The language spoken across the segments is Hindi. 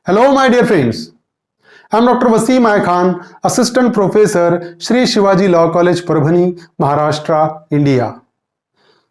Hello, my dear friends. I'm Dr. Wasim I Khan, Assistant Professor, Shri Shivaji Law College, Parbhani, Maharashtra, India.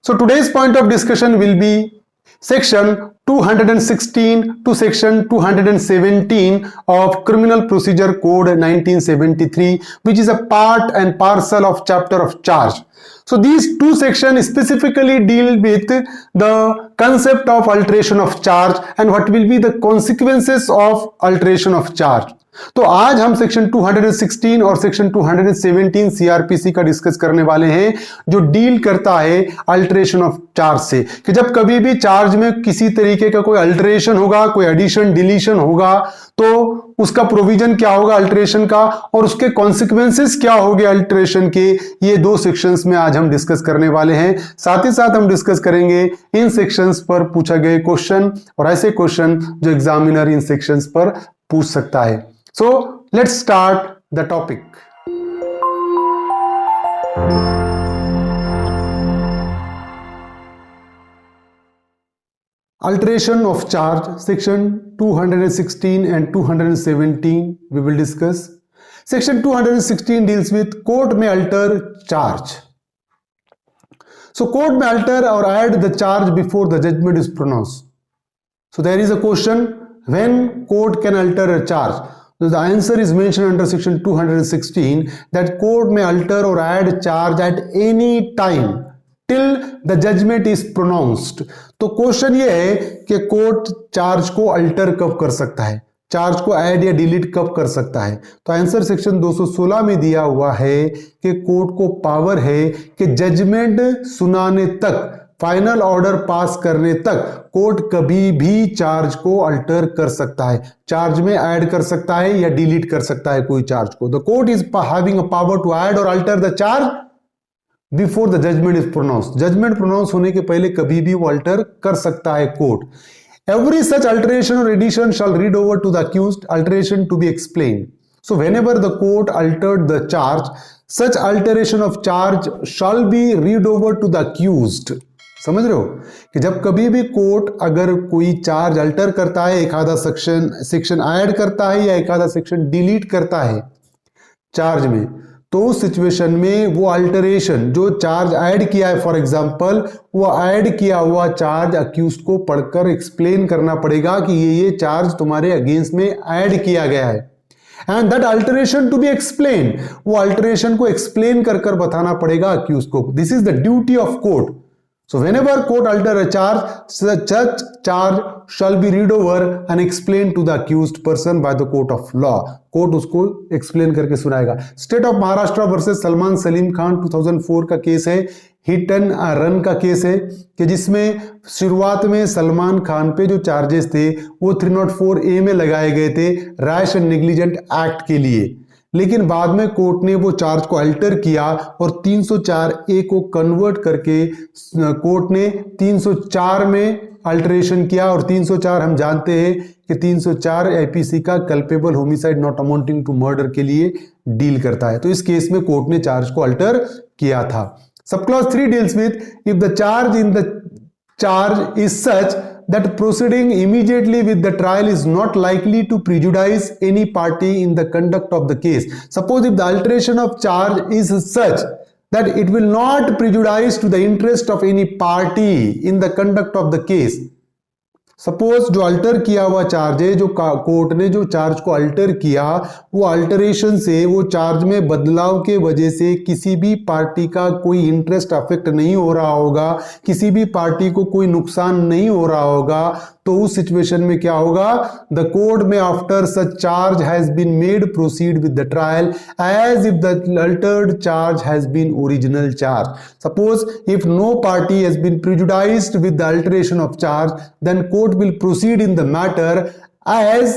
So today's point of discussion will be section 216 to section 217 of Criminal Procedure Code 1973, which is a part and parcel of chapter of charge. So these two sections specifically deal with the concept of alteration of charge and what will be the consequences of alteration of charge. तो आज हम सेक्शन 216 और सेक्शन 217 सीआरपीसी का डिस्कस करने वाले हैं जो डील करता है अल्टरेशन ऑफ चार्ज से, कि जब कभी भी चार्ज में किसी तरीके का कोई अल्टरेशन होगा, कोई एडिशन डिलीशन होगा, तो उसका प्रोविजन क्या होगा अल्टरेशन का और उसके कॉन्सिक्वेंसेस क्या होंगे अल्टरेशन के, ये दो सेक्शंस में आज हम डिस्कस करने वाले हैं। साथ ही साथ हम डिस्कस करेंगे इन सेक्शंस पर पूछा गए क्वेश्चन और ऐसे क्वेश्चन जो एग्जामिनर इन सेक्शंस पर पूछ सकता है। So let's start the topic. Alteration of charge, section 216 and 217 we will discuss. Section 216 deals with court may alter charge. So court may alter or add the charge before the judgment is pronounced. So there is a question, when court can alter a charge? So the answer is mentioned under section 216 that court may alter or add charge at any time till the judgment is pronounced. तो क्वेश्चन ये है कि कोर्ट चार्ज को अल्टर कब कर सकता है, चार्ज को ऐड या डिलीट कब कर सकता है। तो आंसर सेक्शन 216 में दिया हुआ है कि कोर्ट को पावर है कि जजमेंट सुनाने तक, फाइनल ऑर्डर पास करने तक कोर्ट कभी भी चार्ज को अल्टर कर सकता है, चार्ज में ऐड कर सकता है या डिलीट कर सकता है कोई चार्ज को। The court is having a power to add और alter the charge before the judgment is pronounced. Judgment pronounce होने के पहले कभी भी वो अल्टर कर सकता है कोर्ट। एवरी सच अल्टरेशन और addition shall read over to the accused alteration to be explained. So whenever the court altered the charge, such alteration of charge shall be read over to the accused. समझ रहे हो कि जब कभी भी कोर्ट अगर कोई चार्ज अल्टर करता है, एक आधा सेक्शन ऐड करता है या एक आधा सेक्शन डिलीट करता है चार्ज में, तो उस सिचुएशन में वो अल्टरेशन जो चार्ज ऐड किया है, फॉर एग्जांपल वो ऐड किया हुआ चार्ज अक्यूज्ड को पढ़कर एक्सप्लेन करना पड़ेगा कि ये चार्ज तुम्हारे अगेंस्ट में ऐड किया गया है and that alteration to be explain. वो अल्टरेशन को एक्सप्लेन कर बताना पड़ेगा अक्यूज्ड को। This is the duty of court. So whenever court alter a charge, such charge shall be read over and explained to the accused person by the court of law. Court उसको एक्सप्लेन करके सुनाएगा। State of Maharashtra versus Salman Salim Khan 2004 का केस है, हिट एंड रन का केस है, कि जिसमें शुरुआत में सलमान खान पे जो चार्जेस थे वो 304A में लगाए गए थे रैश एंड नेग्लिजेंट एक्ट के लिए, लेकिन बाद में कोर्ट ने वो चार्ज को अल्टर किया और 304A को कन्वर्ट करके कोर्ट ने 304 में अल्टरेशन किया। और 304 हम जानते हैं कि 304 आईपीसी का culpable homicide not amounting to murder के लिए डील करता है। तो इस केस में कोर्ट ने चार्ज को अल्टर किया था। Sub clause 3 deals with if the charge in the charge is such that proceeding immediately with the trial is not likely to prejudice any party in the conduct of the case. Suppose if the alteration of charge is such that it will not prejudice to the interest of any party in the conduct of the case. Suppose जो अल्टर किया हुआ चार्ज है, जो कोर्ट ने जो चार्ज को अल्टर किया, वो अल्टरेशन से, वो चार्ज में बदलाव के वजह से किसी भी पार्टी का कोई इंटरेस्ट अफेक्ट नहीं हो रहा होगा, किसी भी पार्टी को कोई नुकसान नहीं हो रहा होगा, तो उस सिचुएशन में क्या होगा, द कोर्ट में after such charge has been made proceed with the trial as if the altered charge has been original charge. Suppose if no party has been prejudiced with the alteration of charge, then court will proceed in the matter as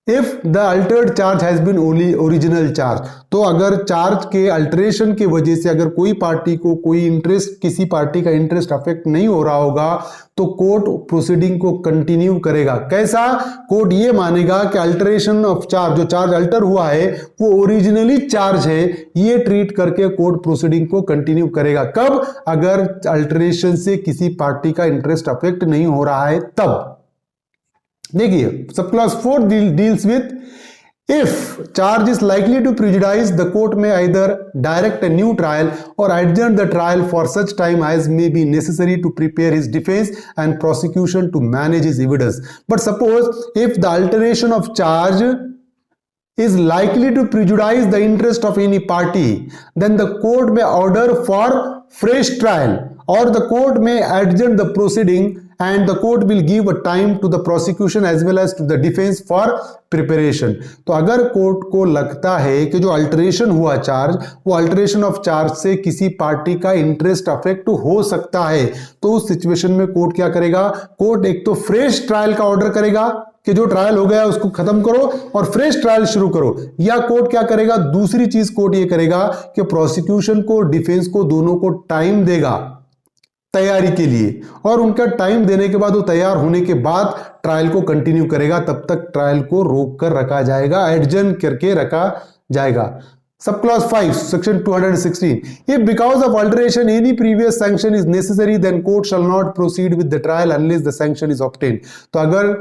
if the altered charge has been only original charge। तो अगर चार्ज के अल्टरेशन के वजह से अगर कोई पार्टी को कोई इंटरेस्ट, किसी पार्टी का इंटरेस्ट अफेक्ट नहीं हो रहा होगा, तो कोर्ट प्रोसीडिंग को कंटिन्यू करेगा। कैसा? कोर्ट ये मानेगा कि अल्टरेशन ऑफ चार्ज, जो चार्ज अल्टर हुआ है वो ओरिजिनली चार्ज है, ये ट्रीट करके कोर्ट प्रोसीडिंग को कंटिन्यू करेगा। कब? अगर अल्टरेशन से किसी पार्टी का इंटरेस्ट अफेक्ट नहीं हो रहा है तब। देखिए sub clause 4 deals with if charge is likely to prejudice, the court may either direct a new trial or adjourn the trial for such time as may be necessary to prepare his defense and prosecution to manage his evidence. But suppose if the alteration of charge is likely to prejudice the interest of any party, then the court may order for fresh trial or the court may adjourn the proceeding and the court will give a time to the prosecution as well as to the defense for preparation. तो अगर कोर्ट को लगता है कि जो अल्टरेशन हुआ चार्ज, वो अल्टरेशन ऑफ चार्ज से किसी पार्टी का इंटरेस्ट अफेक्ट हो सकता है, तो उस सिचुएशन में कोर्ट क्या करेगा? कोर्ट एक तो फ्रेश ट्रायल का ऑर्डर करेगा कि जो ट्रायल हो गया उसको खत्म करो और फ्रेश ट्रायल शुरू करो, या कोर्ट क्या करेगा? दूसरी चीज कोर्ट ये करेगा कि प्रोसिक्यूशन को डिफेंस को दोनों को टाइम देगा तैयारी के लिए, और उनका टाइम देने के बाद वो तैयार होने के बाद ट्रायल को कंटिन्यू करेगा, तब तक ट्रायल को रोक कर रखा जाएगा, एडजर्न करके रखा जाएगा। Sub clause 5 section 216, if because of alteration any previous sanction is necessary then court shall not proceed with the trial unless the sanction is obtained। तो अगर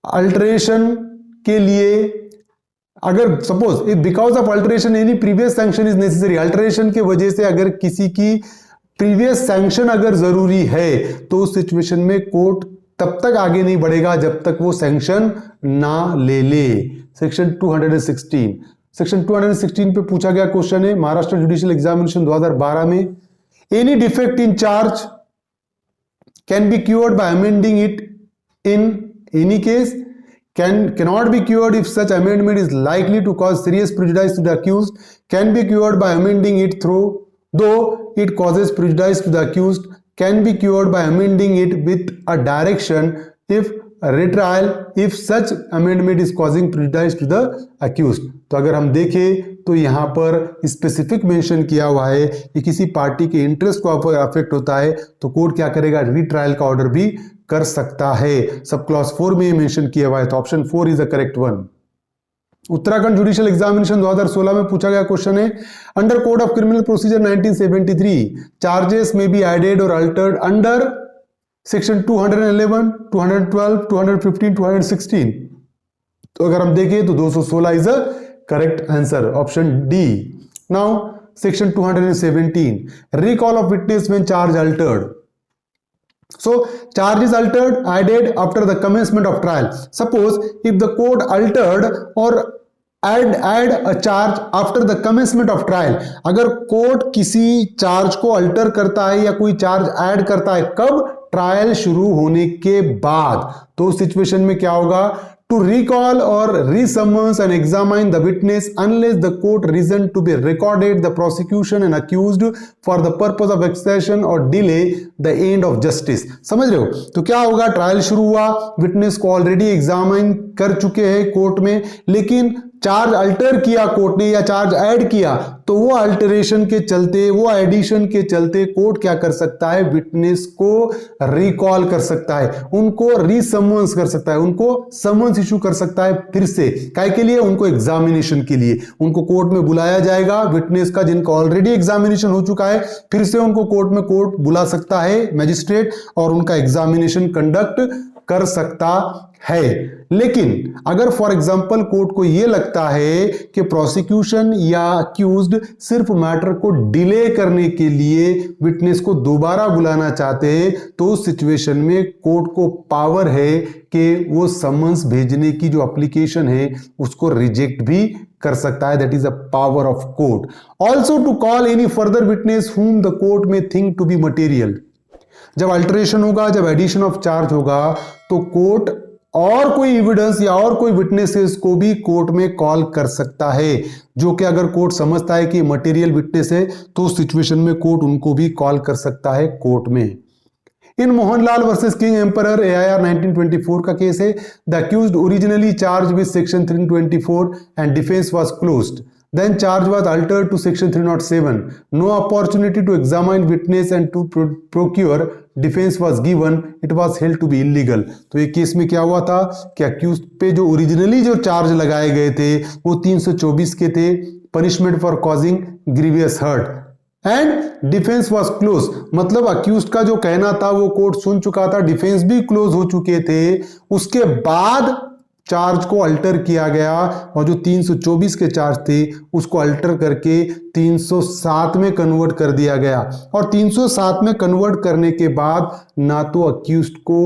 अल्टरेशन के लिए, अगर suppose if because of alteration any previous sanction is necessary, alteration की वजह से अगर किसी की प्रीवियस सैंक्शन अगर जरूरी है, तो उस सिचुएशन में कोर्ट तब तक आगे नहीं बढ़ेगा जब तक वो सैंक्शन ना ले ले। सेक्शन 216, सेक्शन 216 पे पूछा गया क्वेश्चन है महाराष्ट्र जुडिशियल एग्जामिनेशन 2012 में, any defect in charge can be cured by amending it in any case, cannot be cured if such amendment is likely to cause serious prejudice to the accused, can be cured by amending it though it causes prejudice to the accused, can be cured by amending it with a direction if retrial if such amendment is causing prejudice to the accused। तो अगर हम देखें तो यहाँ पर स्पेसिफिक मेंशन किया हुआ है कि किसी पार्टी के इंटरेस्ट को अफेक्ट होता है तो कोर्ट क्या करेगा? रीट्रायल का ऑर्डर भी कर सकता है। सब क्लॉज 4 में मेंशन किया हुआ है, तो option 4 is the correct one. Uttarakhand judicial examination 2016 में पूछा गया क्वेश्चन है, under code of criminal procedure 1973 charges में बी एडेड और अल्टर्ड अंडर सेक्शन 211, 212, 215, 216। तो अगर हम देखें तो 216 is the correct answer, option D. Now section 217, recall of witness when charge altered। So charge is altered, added after the commencement of trial. Suppose if the court altered or add a charge after the commencement of trial, अगर कोर्ट किसी चार्ज को अल्टर करता है या कोई चार्ज ऐड करता है, कब? ट्रायल शुरू होने के बाद। तो उस सिचुएशन में क्या होगा? To recall or resummons and examine the witness unless the court reason to be recorded the prosecution and accused for the purpose of extension or delay the end of justice। समझ रहे हो? तो क्या होगा? ट्रायल शुरू हुआ, विटनेस को ऑलरेडी एग्जामिन कर चुके हैं कोर्ट में, लेकिन चार्ज अल्टर किया कोर्ट ने या चार्ज ऐड किया, तो वो अल्टरेशन के चलते, वो एडिशन के चलते कोर्ट क्या कर सकता है? विटनेस को रिकॉल कर सकता है, उनको रीसमन्स कर सकता है, उनको समन्स इशू कर सकता है फिर से। काय के लिए? उनको एग्जामिनेशन के लिए उनको कोर्ट में बुलाया जाएगा, विटनेस का जिनका ऑलरेडी एग्जामिनेशन हो चुका है, फिर से उनको कोर्ट में कोर्ट बुला सकता है मैजिस्ट्रेट, और उनका एग्जामिनेशन कंडक्ट कर सकता है। लेकिन अगर फॉर एग्जांपल कोर्ट को यह लगता है कि प्रोसिक्यूशन या अक्यूज्ड सिर्फ मैटर को डिले करने के लिए विटनेस को दोबारा बुलाना चाहते हैं, तो उस सिचुएशन में कोर्ट को पावर है कि वो समन्स भेजने की जो एप्लीकेशन है उसको रिजेक्ट भी कर सकता है। That is a power of court. Also to call any further witness whom the court may think to be material। जब अल्टरेशन होगा, जब एडिशन ऑफ चार्ज होगा, तो कोर्ट और कोई एविडेंस या और कोई विटनेसेस को भी कोर्ट में कॉल कर सकता है, जो कि अगर कोर्ट समझता है कि मटेरियल विटनेस है तो उस सिचुएशन में कोर्ट उनको भी कॉल कर सकता है कोर्ट में। In Mohanlal versus king emperor AIR 1924 का केस है। The accused originally charge with section 324 and defence was closed, then charge was altered to section 307, no opportunity to examine witness and to procure defense was given, it was held to be illegal। तो ये केस में क्या हुआ था कि अक्यूज पे जो ओरिजिनली जो चार्ज लगाए गए थे वो 324 के थे, punishment for causing grievous hurt and defence was close, मतलब अक्यूज्ड का जो कहना था वो कोर्ट सुन चुका था, डिफेंस भी क्लोज हो चुके थे, उसके बाद चार्ज को अल्टर किया गया और जो 324 के चार्ज थे उसको अल्टर करके 307 में कन्वर्ट कर दिया गया। और 307 में कन्वर्ट करने के बाद ना तो अक्यूज्ड को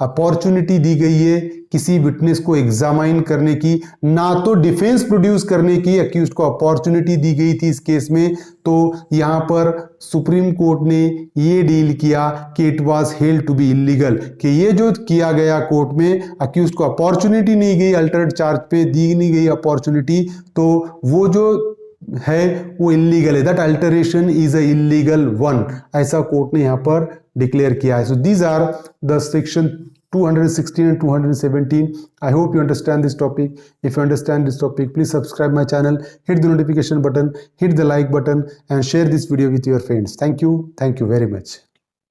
अपॉर्चुनिटी दी गई है किसी विटनेस को एग्जामाइन करने की, ना तो डिफेंस प्रोड्यूस करने की अक्यूज्ड को अपॉर्चुनिटी दी गई थी इस केस में। तो यहां पर सुप्रीम कोर्ट ने ये डील किया कि it was held to be illegal, कि ये जो किया गया कोर्ट में अक्यूज्ड को अपॉर्चुनिटी नहीं गई, अल्टर्ड चार्ज पे दी नहीं गई अपॉर्चुनिटी, तो वो जो है वो इलीगल है, that alteration is a illegal one, ऐसा कोर्ट ने यहां पर डिक्लेयर किया है। So these are the section 216 and 217. I hope you understand this topic. If you understand this topic, please subscribe my channel, hit the notification button, hit the like button and share this video with your friends. Thank you very much.